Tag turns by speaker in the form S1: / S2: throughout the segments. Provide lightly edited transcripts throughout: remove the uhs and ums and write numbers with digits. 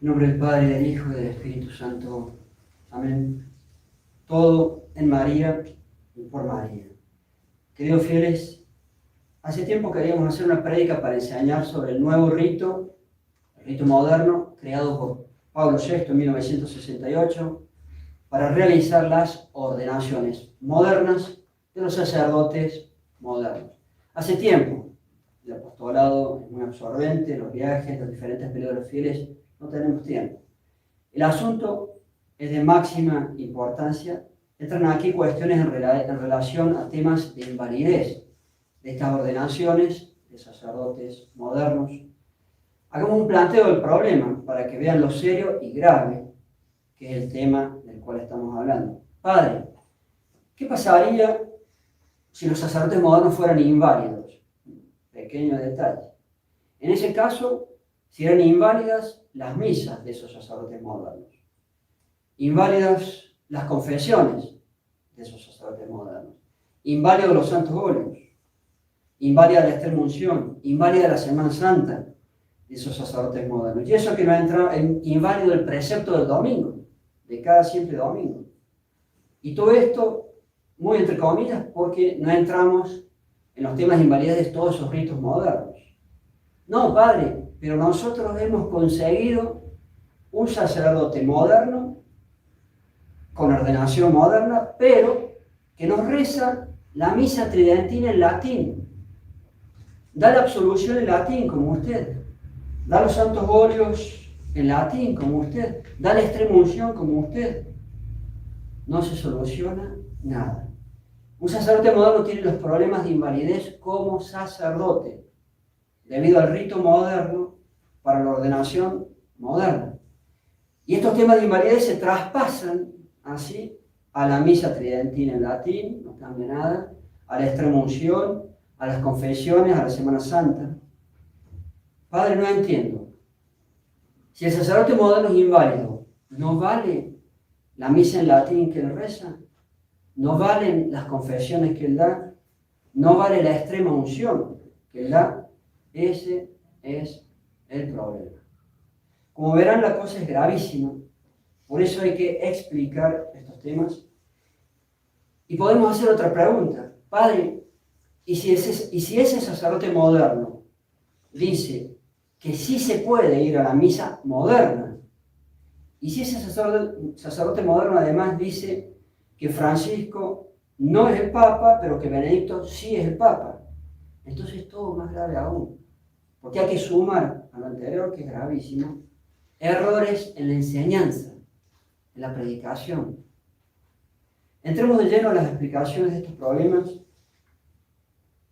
S1: En nombre del Padre, del Hijo y del Espíritu Santo. Amén. Todo en María y por María. Queridos fieles, hace tiempo queríamos hacer una prédica para enseñar sobre el nuevo rito, el rito moderno, creado por Pablo VI en 1968, para realizar las ordenaciones modernas de los sacerdotes modernos. Hace tiempo, el apostolado es muy absorbente, los viajes, los diferentes periodos de los fieles, no tenemos tiempo. El asunto es de máxima importancia. Entran aquí cuestiones en relación a temas de invalidez de estas ordenaciones de sacerdotes modernos. Hagamos un planteo del problema para que vean lo serio y grave que es el tema del cual estamos hablando. Padre, ¿qué pasaría si los sacerdotes modernos fueran inválidos? Pequeño detalle. En ese caso, si eran inválidas las misas de esos sacerdotes modernos, inválidas las confesiones de esos sacerdotes modernos, inválidos los santos óleos, inválida la extrema unción, inválida la Semana Santa de esos sacerdotes modernos. Y eso que no entra en inválido el precepto del domingo, de cada siempre domingo. Y todo esto, muy entre comillas, porque no entramos en los temas de invalidez de todos esos ritos modernos. No, Padre, pero nosotros hemos conseguido un sacerdote moderno, con ordenación moderna, pero que nos reza la misa tridentina en latín. Da la absolución en latín, como usted. Da los santos óleos en latín, como usted. Da la extrema unción, como usted. No se soluciona nada. Un sacerdote moderno tiene los problemas de invalidez como sacerdote, debido al rito moderno para la ordenación moderna. Y estos temas de invalidez se traspasan así a la misa tridentina en latín, no cambia nada, a la extrema unción, a las confesiones, a la Semana Santa. Padre, no entiendo. Si el sacerdote moderno es inválido, ¿no vale la misa en latín que él reza? ¿No valen las confesiones que él da? ¿No vale la extrema unción que él da? Ese es el problema. Como verán, la cosa es gravísima. Por eso hay que explicar estos temas. Y podemos hacer otra pregunta. Padre, ¿y si ese sacerdote moderno dice que sí se puede ir a la misa moderna? ¿Y si ese sacerdote moderno además dice que Francisco no es el Papa, pero que Benedicto sí es el Papa? Entonces es todo más grave aún. Porque hay que sumar a lo anterior, que es gravísimo, errores en la enseñanza, en la predicación. Entremos de lleno a las explicaciones de estos problemas.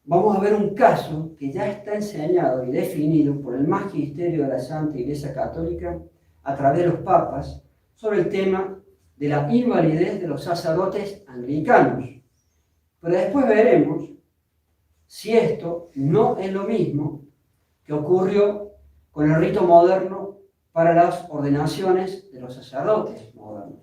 S1: Vamos a ver un caso que ya está enseñado y definido por el magisterio de la Santa Iglesia Católica a través de los papas sobre el tema de la invalidez de los sacerdotes anglicanos. Pero después veremos si esto no es lo mismo que ocurrió con el rito moderno para las ordenaciones de los sacerdotes modernos.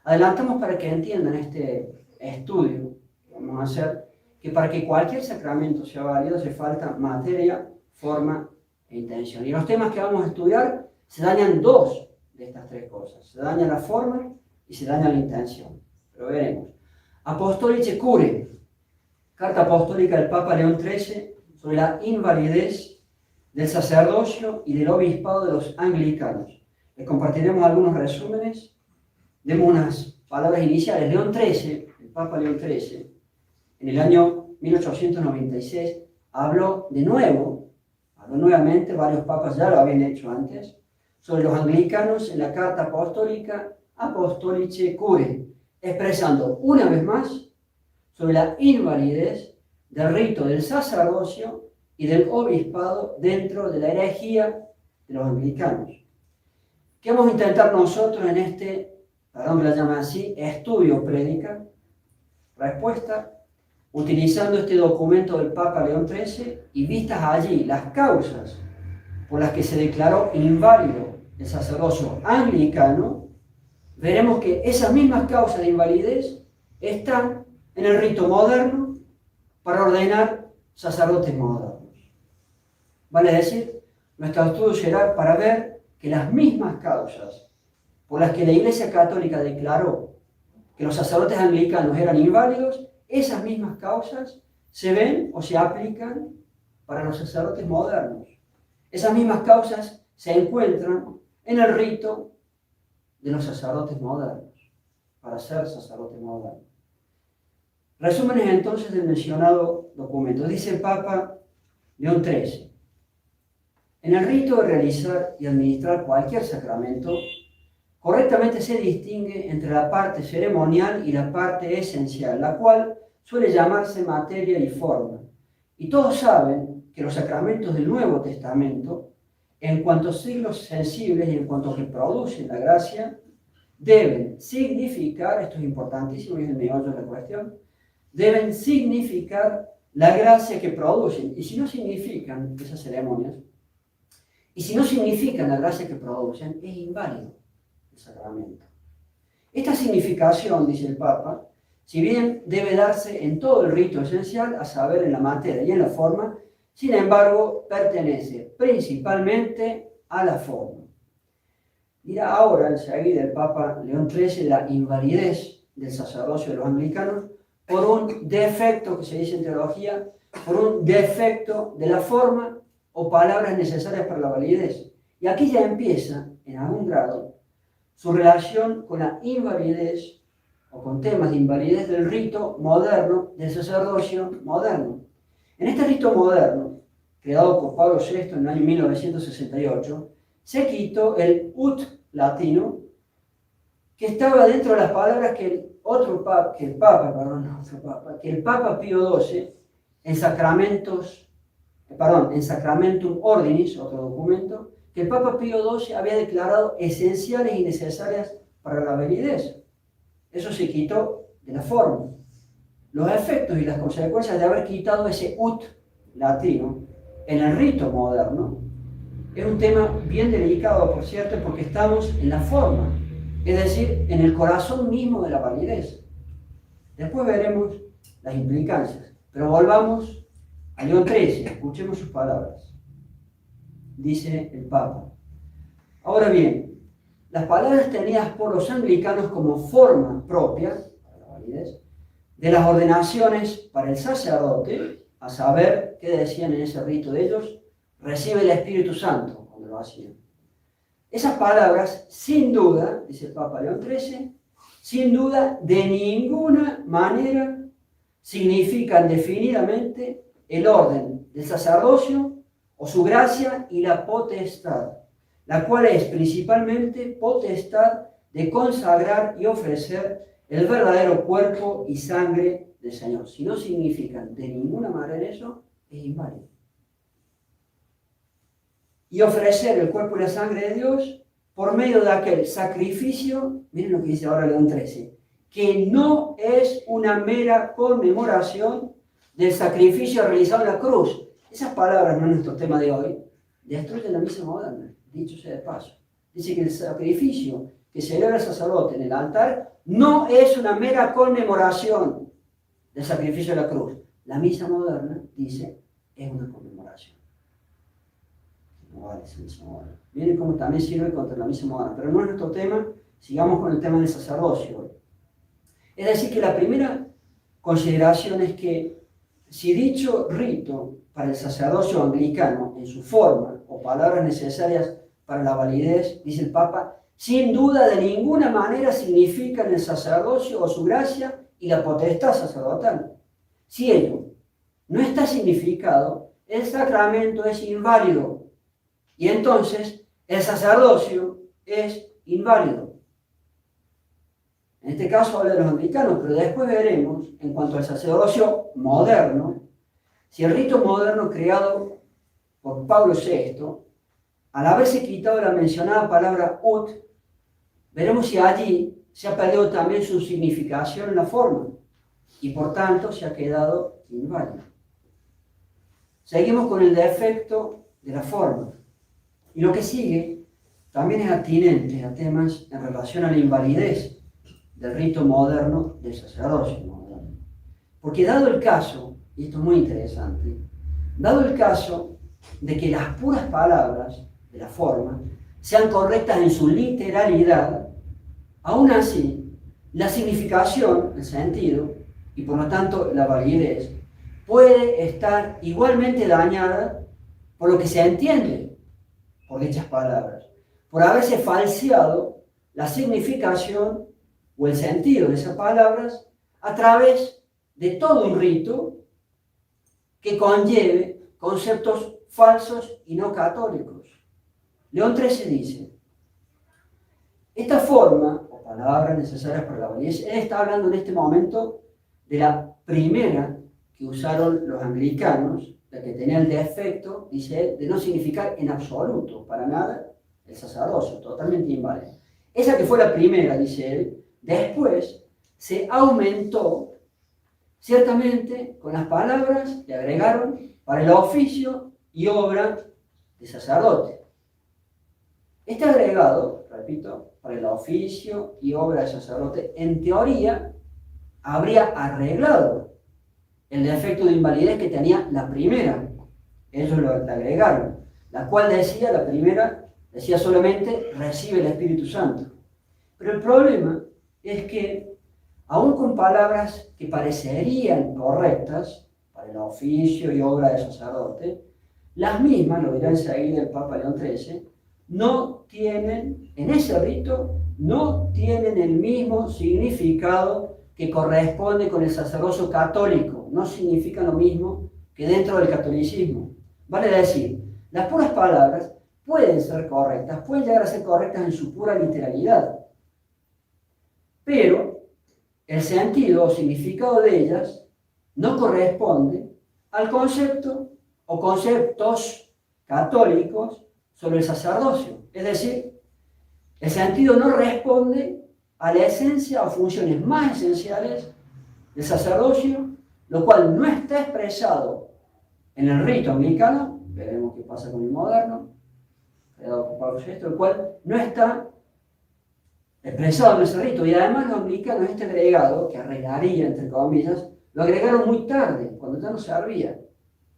S1: Adelantamos para que entiendan este estudio que vamos a hacer, que para que cualquier sacramento sea válido hace falta materia, forma e intención. Y los temas que vamos a estudiar se dañan dos de estas tres cosas. Se daña la forma y se daña la intención. Pero veremos. Apostolice Cure, carta apostólica del Papa León XIII sobre la invalidez del sacerdocio y del obispado de los anglicanos. Les compartiremos algunos resúmenes. Demos unas palabras iniciales. León XIII, el Papa León XIII, en el año 1896, habló nuevamente, varios papas ya lo habían hecho antes, sobre los anglicanos en la carta apostólica Apostolice Cure, expresando una vez más sobre la invalidez del rito del sacerdocio y del obispado dentro de la herejía de los anglicanos. ¿Qué vamos a intentar nosotros en este, perdón que la llaman así, estudio prédica? Respuesta, utilizando este documento del Papa León XIII y vistas allí las causas por las que se declaró inválido el sacerdocio anglicano, veremos que esas mismas causas de invalidez están en el rito moderno para ordenar sacerdotes modernos. Vale decir, nuestro estudio será para ver que las mismas causas por las que la Iglesia Católica declaró que los sacerdotes anglicanos eran inválidos, esas mismas causas se ven o se aplican para los sacerdotes modernos. Esas mismas causas se encuentran en el rito de los sacerdotes modernos, para ser sacerdotes modernos. Resúmenes entonces del mencionado documento. Dice el Papa León XIII: en el rito de realizar y administrar cualquier sacramento, correctamente se distingue entre la parte ceremonial y la parte esencial, la cual suele llamarse materia y forma. Y todos saben que los sacramentos del Nuevo Testamento, en cuanto a signos sensibles y en cuanto a que producen la gracia, deben significar, esto es importantísimo y es el meollo de la cuestión, deben significar la gracia que producen. Y si no significan esas ceremonias, y si no significan la gracia que producen, es inválido el sacramento. Esta significación, dice el Papa, si bien debe darse en todo el rito esencial, a saber, en la materia y en la forma, sin embargo, pertenece principalmente a la forma. Dirá ahora, enseguida, el Papa León XIII la invalidez del sacerdocio de los anglicanos por un defecto, que se dice en teología, por un defecto de la forma o palabras necesarias para la validez. Y aquí ya empieza, en algún grado, su relación con la invalidez o con temas de invalidez del rito moderno, del sacerdocio moderno. En este rito moderno, creado por Pablo VI en el año 1968, se quitó el ut latino, que estaba dentro de las palabras que el Papa Pío XII en Sacramentum Ordinis, otro documento, que el Papa Pío XII había declarado esenciales y necesarias para la validez. Eso se quitó de la forma. Los efectos y las consecuencias de haber quitado ese ut latino en el rito moderno es un tema bien delicado, por cierto, porque estamos en la forma, es decir, en el corazón mismo de la validez. Después veremos las implicancias, pero volvamos a León XIII, escuchemos sus palabras. Dice el Papa: ahora bien, las palabras tenidas por los anglicanos como forma propia, para la validez, de las ordenaciones para el sacerdote, a saber, ¿qué decían en ese rito de ellos? Recibe el Espíritu Santo, cuando lo hacían. Esas palabras, sin duda, dice el Papa León XIII, sin duda, de ninguna manera significan definidamente el orden del sacerdocio o su gracia y la potestad, la cual es principalmente potestad de consagrar y ofrecer el verdadero cuerpo y sangre del Señor. Si no significan de ninguna manera eso, es inválido. Y ofrecer el cuerpo y la sangre de Dios por medio de aquel sacrificio, miren lo que dice ahora León XIII, que no es una mera conmemoración del sacrificio realizado en la cruz. Esas palabras, no es nuestro tema de hoy, destruyen la misa moderna, dicho sea de paso. Dice que el sacrificio que celebra el sacerdote en el altar no es una mera conmemoración del sacrificio de la cruz. La misa moderna, dice, es una conmemoración. No vale esa misa moderna. Miren cómo también sirve contra la misa moderna, pero no es nuestro tema, sigamos con el tema del sacerdocio. Es decir, que la primera consideración es que si dicho rito para el sacerdocio anglicano, en su forma o palabras necesarias para la validez, dice el Papa, sin duda de ninguna manera significan el sacerdocio o su gracia y la potestad sacerdotal. Si ello no está significado, el sacramento es inválido y entonces el sacerdocio es inválido. En este caso habla de los anglicanos, pero después veremos, en cuanto al sacerdocio moderno, si el rito moderno creado por Pablo VI, al haberse quitado la mencionada palabra ut, veremos si allí se ha perdido también su significación en la forma y por tanto se ha quedado inválido. Seguimos con el defecto de la forma. Y lo que sigue también es atinente a temas en relación a la invalidez del rito moderno del sacerdocio moderno. Porque dado el caso, y esto es muy interesante, dado el caso de que las puras palabras de la forma sean correctas en su literalidad, aún así, la significación, el sentido, y por lo tanto la validez, puede estar igualmente dañada por lo que se entiende por dichas palabras, por haberse falseado la significación o el sentido de esas palabras a través de todo un rito que conlleve conceptos falsos y no católicos. León XIII dice, esta forma, o palabras necesarias para la validez, él está hablando en este momento de la primera que usaron los anglicanos, la que tenía el defecto, dice él, de no significar en absoluto, para nada, el sacerdocio, totalmente inválido. Esa que fue la primera, dice él, después se aumentó, ciertamente, con las palabras que agregaron para el oficio y obra de sacerdote. Este agregado, repito, para el oficio y obra de sacerdote, en teoría, habría arreglado el defecto de invalidez que tenía la primera. Ellos lo agregaron. La cual decía, la primera, decía solamente, recibe el Espíritu Santo. Pero el problema es que, aun con palabras que parecerían correctas para el oficio y obra de sacerdote, las mismas, lo dirá enseguida el Papa León XIII, no tienen, en ese rito, no tienen el mismo significado que corresponde con el sacerdocio católico, no significa lo mismo que dentro del catolicismo. Vale decir, las puras palabras pueden ser correctas, pueden llegar a ser correctas en su pura literalidad, pero el sentido o significado de ellas no corresponde al concepto o conceptos católicos sobre el sacerdocio. Es decir, el sentido no responde a la esencia o funciones más esenciales del sacerdocio, lo cual no está expresado en el rito anglicano, veremos qué pasa con el moderno, creado por Pablo VI, el cual no está expresado en ese rito. Y además los anglicanos, este agregado, que arreglaría, entre comillas, lo agregaron muy tarde, cuando ya no servía,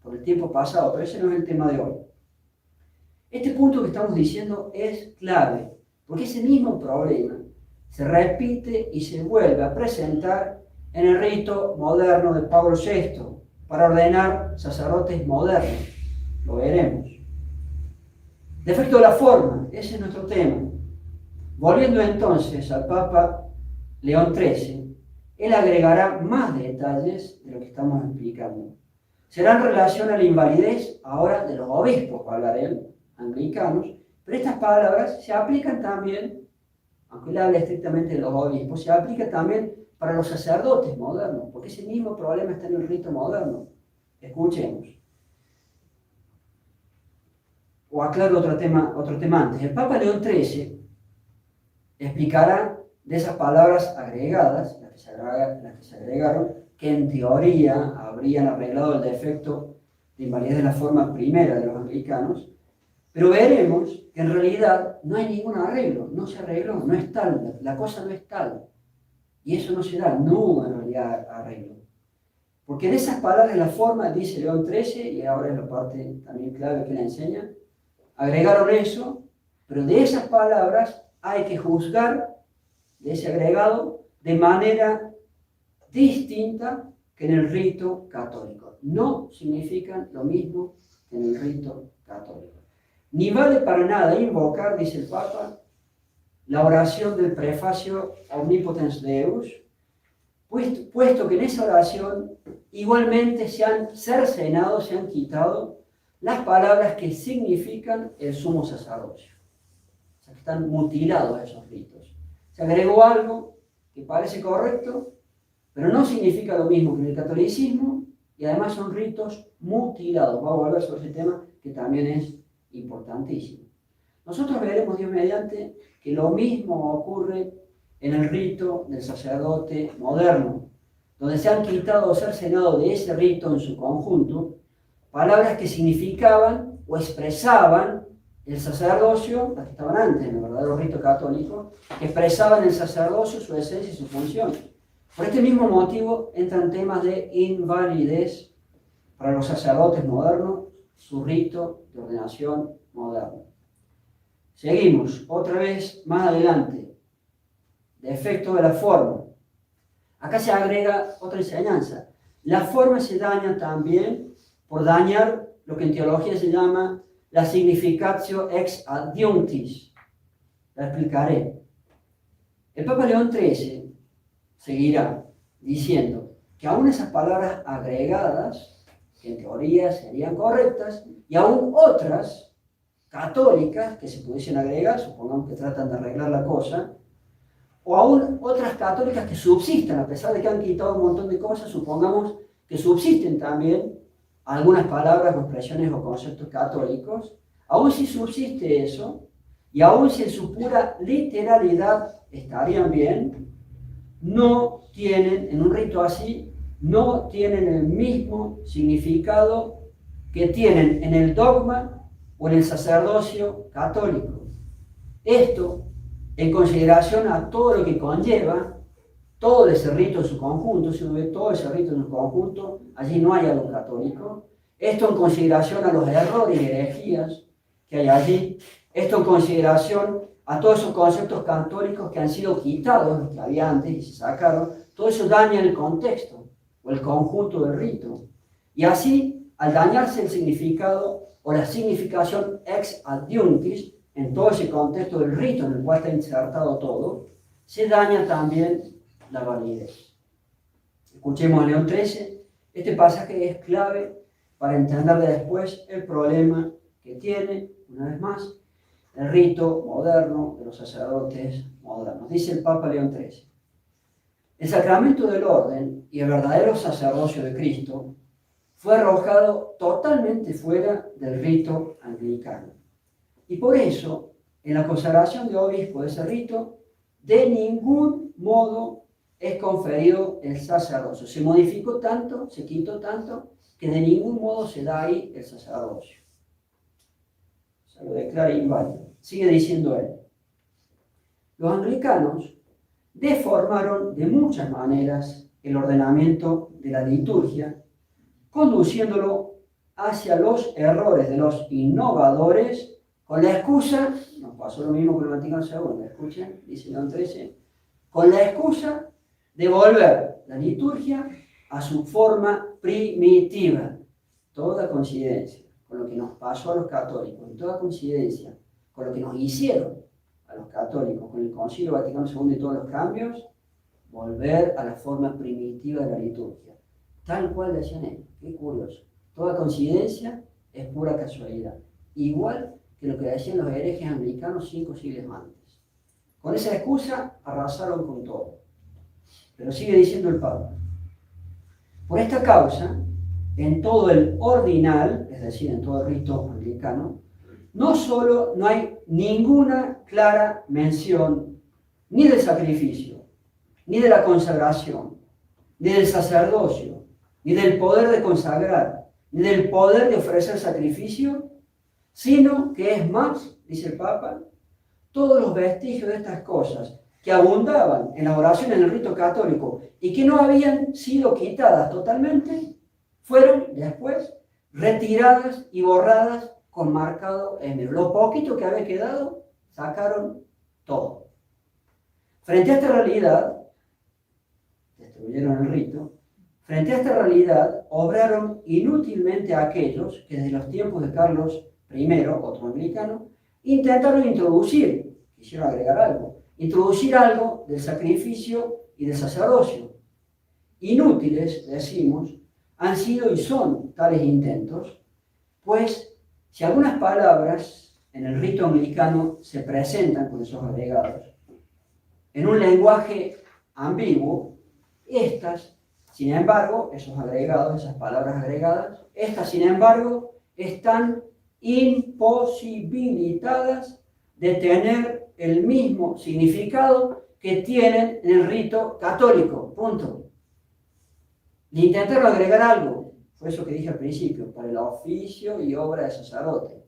S1: por el tiempo pasado, pero ese no es el tema de hoy. Este punto que estamos diciendo es clave, porque ese mismo problema se repite y se vuelve a presentar en el rito moderno de Pablo VI para ordenar sacerdotes modernos. Lo veremos. Defecto de la forma, ese es nuestro tema. Volviendo entonces al Papa León XIII, él agregará más detalles de lo que estamos explicando. Será en relación a la invalidez ahora de los obispos, hablará él, anglicanos, pero estas palabras se aplican también, aunque él habla estrictamente de los obispos, se aplica también para los sacerdotes modernos, porque ese mismo problema está en el rito moderno. Escuchemos. O aclaro otro tema antes. El Papa León XIII explicará de esas palabras agregadas, las que se agregaron, que en teoría habrían arreglado el defecto de invalidez de la forma primera de los anglicanos, pero veremos que en realidad no hay ningún arreglo, no se arregló, no es tal, la cosa no es tal. Y eso no se da, no hubo en realidad arreglo. Porque en esas palabras, la forma, dice León XIII, y ahora es la parte también clave que la enseña, agregaron eso, pero de esas palabras hay que juzgar, de ese agregado, de manera distinta que en el rito católico. No significan lo mismo que en el rito católico. Ni vale para nada invocar, dice el Papa, la oración del prefacio Omnipotens Deus, puesto que en esa oración igualmente se han cercenado, se han quitado las palabras que significan el sumo sacerdocio. O sea, que están mutilados esos ritos. Se agregó algo que parece correcto, pero no significa lo mismo que en el catolicismo, y además son ritos mutilados. Vamos a hablar sobre ese tema que también es importantísimo. Nosotros veremos, Dios mediante, que lo mismo ocurre en el rito del sacerdote moderno, donde se han quitado o cercenado de ese rito en su conjunto palabras que significaban o expresaban el sacerdocio, las que estaban antes en el verdadero rito católico, que expresaban el sacerdocio, su esencia y su función. Por este mismo motivo entran temas de invalidez para los sacerdotes modernos, su rito de ordenación moderno. Seguimos, otra vez más adelante. Defecto de la forma. Acá se agrega otra enseñanza. La forma se daña también por dañar lo que en teología se llama la significatio ex adiunctis. La explicaré. El Papa León XIII seguirá diciendo que aún esas palabras agregadas, que en teoría serían correctas, y aún otras católicas que se pudiesen agregar, supongamos que tratan de arreglar la cosa, o aún otras católicas que subsisten, a pesar de que han quitado un montón de cosas, supongamos que subsisten también algunas palabras o expresiones o conceptos católicos, aún si subsiste eso, y aún si en su pura literalidad estarían bien, no tienen, en un rito así, no tienen el mismo significado que tienen en el dogma o en el sacerdocio católico. Esto en consideración a todo lo que conlleva todo ese rito en su conjunto. Si uno ve todo ese rito en su conjunto, allí no hay algo católico. Esto en consideración a los errores y herejías que hay allí. Esto en consideración a todos esos conceptos católicos que han sido quitados, los que había antes y se sacaron. Todo eso daña el contexto o el conjunto del rito. Y así, al dañarse el significado o la significación ex adiunctis, en todo ese contexto del rito en el cual está insertado todo, se daña también la validez. Escuchemos a León XIII. Este pasaje es clave para entender después el problema que tiene, una vez más, el rito moderno de los sacerdotes modernos. Dice el Papa León XIII: el sacramento del orden y el verdadero sacerdocio de Cristo fue arrojado totalmente fuera del rito anglicano. Y por eso, en la consagración de obispo de ese rito, de ningún modo es conferido el sacerdocio. Se modificó tanto, se quitó tanto, que de ningún modo se da ahí el sacerdocio. Se lo declara inválido. Sigue diciendo él: los anglicanos deformaron de muchas maneras el ordenamiento de la liturgia, conduciéndolo hacia los errores de los innovadores, con la excusa, nos pasó lo mismo con el Vaticano II, escuchen, dice León XIII, con la excusa de volver la liturgia a su forma primitiva. Toda coincidencia con lo que nos pasó a los católicos, y toda coincidencia con lo que nos hicieron a los católicos con el Concilio Vaticano II y todos los cambios, volver a la forma primitiva de la liturgia. Tal cual decían ellos. Qué curioso. Toda coincidencia es pura casualidad. Igual que lo que decían los herejes anglicanos 5 siglos antes. Con esa excusa arrasaron con todo. Pero sigue diciendo el Papa: por esta causa, en todo el ordinal, es decir, en todo el rito anglicano, no solo no hay ninguna clara mención ni del sacrificio, ni de la consagración, ni del sacerdocio, ni del poder de consagrar, ni del poder de ofrecer sacrificio, sino que es más, dice el Papa, todos los vestigios de estas cosas que abundaban en la oración en el rito católico y que no habían sido quitadas totalmente, fueron después retiradas y borradas con marcado esmero. Lo poquito que había quedado, sacaron todo. Frente a esta realidad, destruyeron el rito. Frente a esta realidad, obraron inútilmente aquellos que desde los tiempos de Carlos I, otro anglicano, intentaron quisieron agregar introducir algo del sacrificio y del sacerdocio. Inútiles, decimos, han sido y son tales intentos, pues si algunas palabras en el rito anglicano se presentan con esos agregados, en un lenguaje ambiguo, estas, sin embargo, esos agregados, esas palabras agregadas, estas, sin embargo, están imposibilitadas de tener el mismo significado que tienen en el rito católico. Punto. Le intentaron agregar algo, fue eso que dije al principio, para el oficio y obra de sacerdote.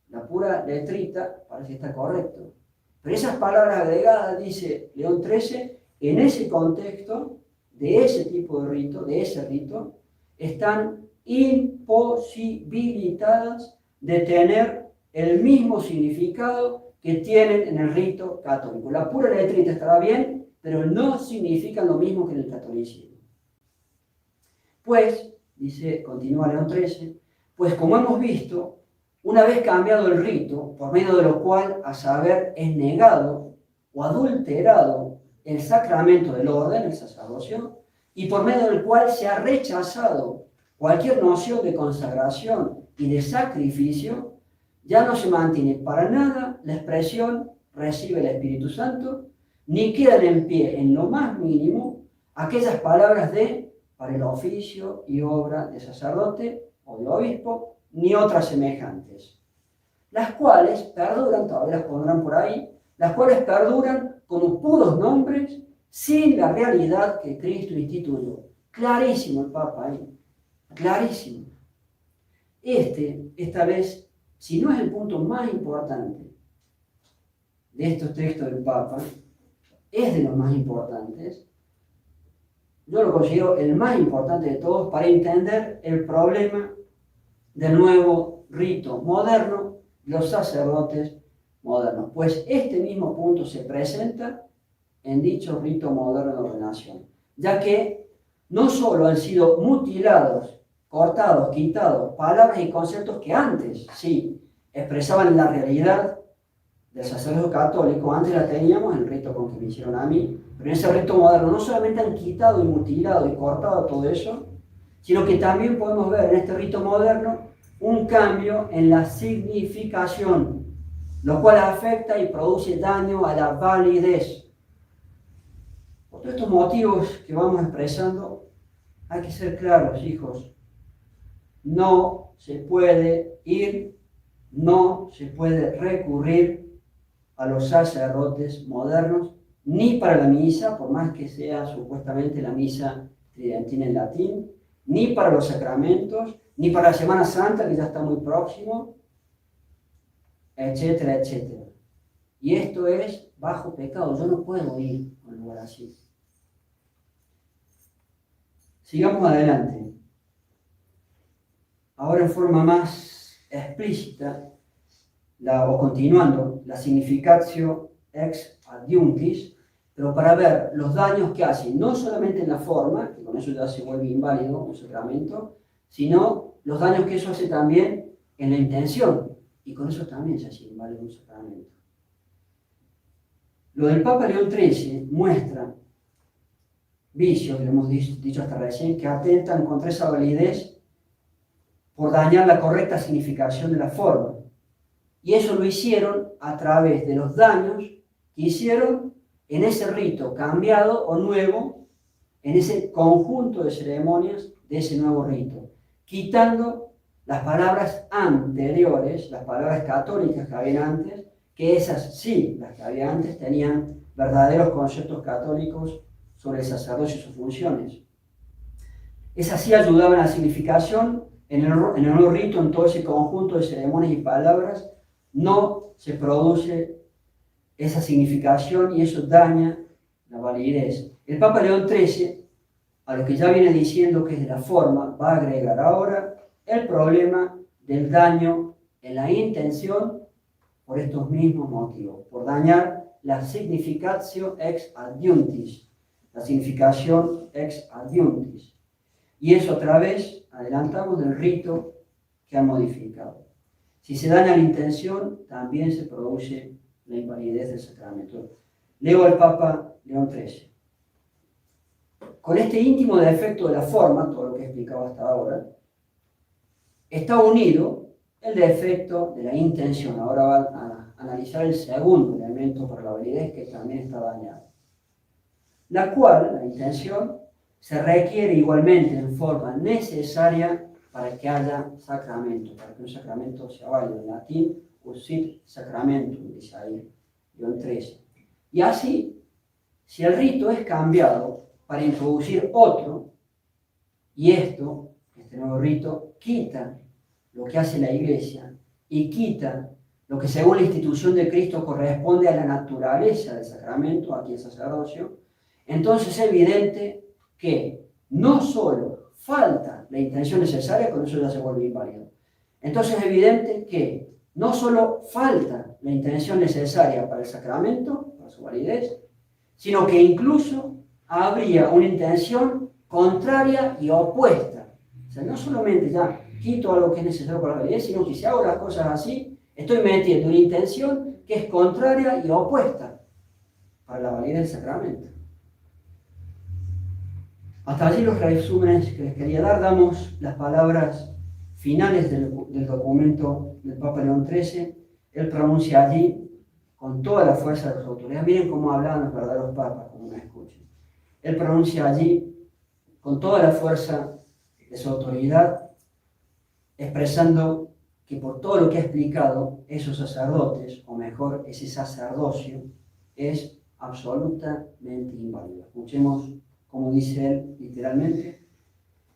S1: La pura letrita parece que está correcto. Pero esas palabras agregadas, dice León XIII, en ese contexto, de ese tipo de rito, de ese rito, están imposibilitadas de tener el mismo significado que tienen en el rito católico. La pura letrita estará bien, pero no significan lo mismo que en el catolicismo. Pues, continúa León XIII, pues como hemos visto, una vez cambiado el rito, por medio de lo cual, a saber, es negado o adulterado el sacramento del orden, el sacerdocio, y por medio del cual se ha rechazado cualquier noción de consagración y de sacrificio, ya no se mantiene para nada la expresión recibe el Espíritu Santo, ni quedan en pie en lo más mínimo aquellas palabras de para el oficio y obra de sacerdote o de obispo, ni otras semejantes, las cuales perduran, todavía las pondrán por ahí, las cuales perduran como puros nombres sin la realidad que Cristo instituyó. Clarísimo el Papa ahí, clarísimo. Esta vez, si no es el punto más importante de estos textos del Papa, es de los más importantes. Yo lo considero el más importante de todos para entender el problema del nuevo rito moderno, los sacerdotes modernos. Pues este mismo punto se presenta en dicho rito moderno de ordenación, ya que no solo han sido mutilados, cortados, quitados palabras y conceptos que antes sí expresaban la realidad del sacerdocio católico, antes la teníamos en el rito con que me hicieron a mí, pero en ese rito moderno no solamente han quitado y mutilado y cortado todo eso, sino que también podemos ver en este rito moderno un cambio en la significación, lo cual afecta y produce daño a la validez. Por todos estos motivos que vamos expresando, hay que ser claros, hijos. No se puede ir, no se puede recurrir a los sacerdotes modernos, ni para la misa, por más que sea supuestamente la misa tridentina en latín, ni para los sacramentos, ni para la Semana Santa, que ya está muy próximo, etcétera, etcétera. Y esto es bajo pecado. Yo no puedo ir a un lugar así. Sigamos adelante. Ahora en forma más explícita, o continuando, la significatio ex adiuntis, pero para ver los daños que hace, no solamente en la forma, que con eso ya se vuelve inválido un sacramento, sino los daños que eso hace también en la intención, y con eso también se hace inválido un sacramento. Lo del Papa León XIII muestra vicios, que lo hemos dicho hasta recién, que atentan contra esa validez por dañar la correcta significación de la forma. Y eso lo hicieron a través de los daños que hicieron en ese rito cambiado o nuevo, en ese conjunto de ceremonias de ese nuevo rito, quitando las palabras anteriores, las palabras católicas que habían antes, que esas sí, las que había antes, tenían verdaderos conceptos católicos sobre el sacerdocio y sus funciones. Esas sí ayudaban a la significación en el nuevo rito, en todo ese conjunto de ceremonias y palabras, no se produce esa significación y eso daña la validez. El Papa León XIII, a lo que ya viene diciendo que es de la forma, va a agregar ahora el problema del daño en la intención por estos mismos motivos, por dañar la significatio ex adiuntis, la significación ex adiuntis. Y eso a través, adelantamos, del rito que han modificado. Si se daña la intención, también se produce la invalidez del sacramento. Leo al Papa León XIII. Con este íntimo defecto de la forma, todo lo que he explicado hasta ahora, está unido el defecto de la intención. Ahora va a analizar el segundo elemento para la validez que también está dañado. La cual, la intención, se requiere igualmente en forma necesaria para que haya sacramento, para que un sacramento sea válido. En latín, usit sacramentum, dice ahí León XIII. Y así, si el rito es cambiado para introducir otro, y este nuevo rito, quita lo que hace la Iglesia y quita lo que según la institución de Cristo corresponde a la naturaleza del sacramento, aquí el sacerdocio, entonces es evidente que no solo falta la intención necesaria, con eso ya se vuelve inválido. Entonces es evidente que no solo falta la intención necesaria para el sacramento, para su validez, sino que incluso habría una intención contraria y opuesta. O sea, no solamente ya quito algo que es necesario para la validez, sino que si hago las cosas así, estoy metiendo una intención que es contraria y opuesta para la validez del sacramento. Hasta allí los resúmenes que les quería dar. Damos las palabras finales del documento del Papa León XIII. Él pronuncia allí con toda la fuerza de las autoridades. Miren cómo hablan los verdaderos papas, como me escuchan. Él pronuncia allí con toda la fuerza de su autoridad, expresando que por todo lo que ha explicado, esos sacerdotes, o mejor, ese sacerdocio, es absolutamente inválido. Escuchemos como dice él literalmente.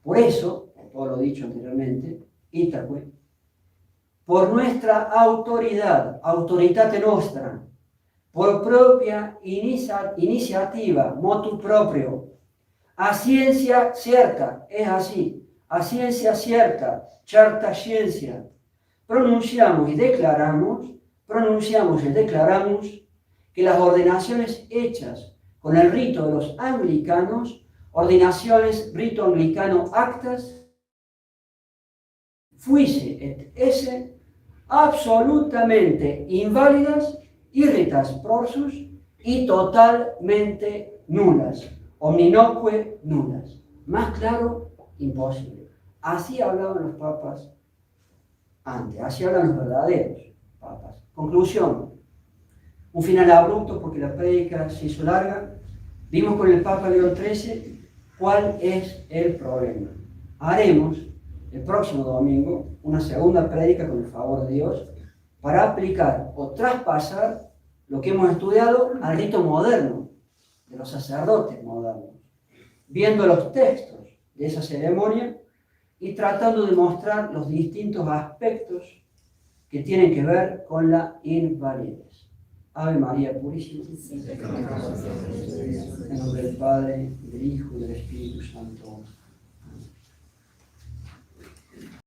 S1: Por eso, por todo lo dicho anteriormente, itaque, por nuestra autoridad, autoritate nostra, por propia iniciativa, motu proprio, a ciencia cierta, es así, a ciencia cierta, certa ciencia, pronunciamos y declaramos que las ordenaciones hechas con el rito de los anglicanos, ordenaciones rito anglicano actas, fuese et esse absolutamente inválidas, irritas prorsus y totalmente nulas, omninoque nulas. Más claro, imposible. Así hablaban los papas antes, así hablan los verdaderos papas. Conclusión. Un final abrupto porque la prédica se hizo larga. Vimos con el Papa León XIII cuál es el problema. Haremos el próximo domingo una segunda prédica con el favor de Dios para aplicar o traspasar lo que hemos estudiado al rito moderno de los sacerdotes modernos, viendo los textos de esa ceremonia y tratando de mostrar los distintos aspectos que tienen que ver con la invalidez. Ave María Purísima. En nombre del Padre, del Hijo y del Espíritu Santo.